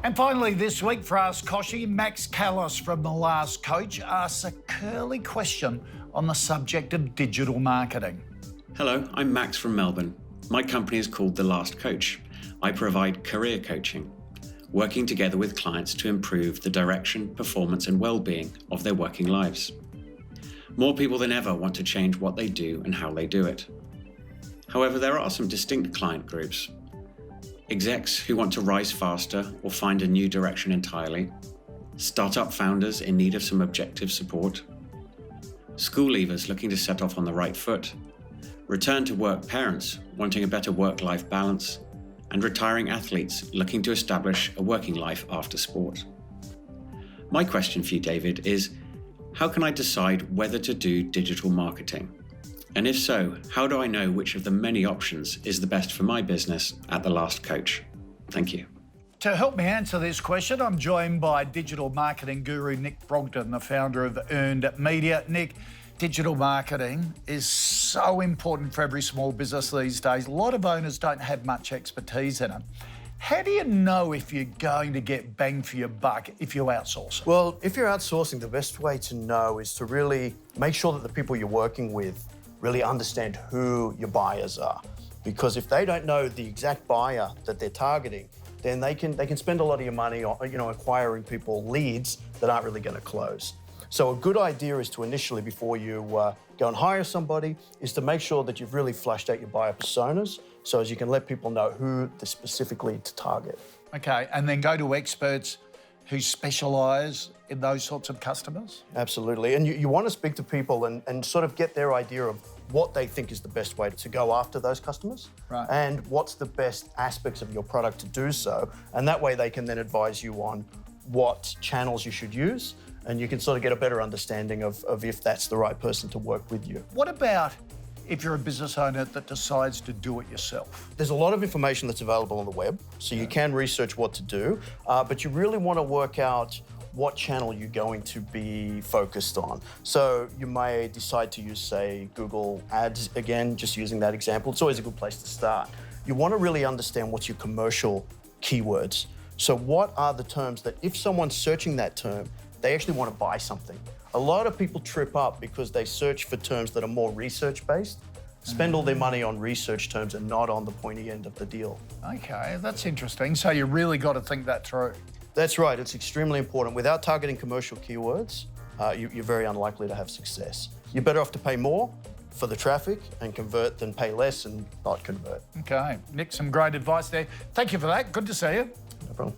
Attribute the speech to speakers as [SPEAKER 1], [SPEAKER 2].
[SPEAKER 1] And finally this week for Ask Kochie, Max Callis from the Last Coach asks a curly question on the subject of digital marketing.
[SPEAKER 2] Hello, I'm Max from Melbourne. My company is called The Last Coach. I provide career coaching, working together with clients to improve the direction, performance and well-being of their working lives. More people than ever want to change what they do and how they do it. However, there are some distinct client groups. Execs who want to rise faster or find a new direction entirely, startup founders in need of some objective support, school leavers looking to set off on the right foot, return to work parents wanting a better work-life balance, and retiring athletes looking to establish a working life after sport. My question for you, David, is how can I decide whether to do digital marketing? And if so, how do I know which of the many options is the best for my business at The Last Coach? Thank you.
[SPEAKER 1] To help me answer this question, I'm joined by digital marketing guru Nick Brogden, the founder of Earned Media. Nick, digital marketing is so important for every small business these days. A lot of owners don't have much expertise in it. How do you know if you're going to get bang for your buck if you outsource?
[SPEAKER 3] Well, if you're outsourcing, the best way to know is to really make sure that the people you're working with really understand who your buyers are. Because if they don't know the exact buyer that they're targeting, then they can spend a lot of your money on, acquiring people leads that aren't really going to close. So a good idea is to initially, before you go and hire somebody, is to make sure that you've really flushed out your buyer personas so as you can let people know who specifically to target.
[SPEAKER 1] Okay, and then go to experts who specialise in those sorts of customers?
[SPEAKER 3] Absolutely, and you want to speak to people and sort of get their idea of what they think is the best way to go after those customers,
[SPEAKER 1] right,
[SPEAKER 3] and what's the best aspects of your product to do so, and that way they can then advise you on what channels you should use, and you can sort of get a better understanding of if that's the right person to work with you.
[SPEAKER 1] What about if you're a business owner that decides to do it yourself?
[SPEAKER 3] There's a lot of information that's available on the web, so you can research what to do, but you really want to work out what channel you're going to be focused on. So you may decide to use, say, Google Ads, again, just using that example. It's always a good place to start. You want to really understand what's your commercial keywords. So what are the terms that if someone's searching that term, they actually want to buy something? A lot of people trip up because they search for terms that are more research-based, spend all their money on research terms and not on the pointy end of the deal.
[SPEAKER 1] Okay, that's interesting. So you really got to think that through.
[SPEAKER 3] That's right, it's extremely important. Without targeting commercial keywords, you're very unlikely to have success. You're better off to pay more for the traffic and convert than pay less and not convert.
[SPEAKER 1] Okay, Nick, some great advice there. Thank you for that. Good to see you.
[SPEAKER 3] No problem.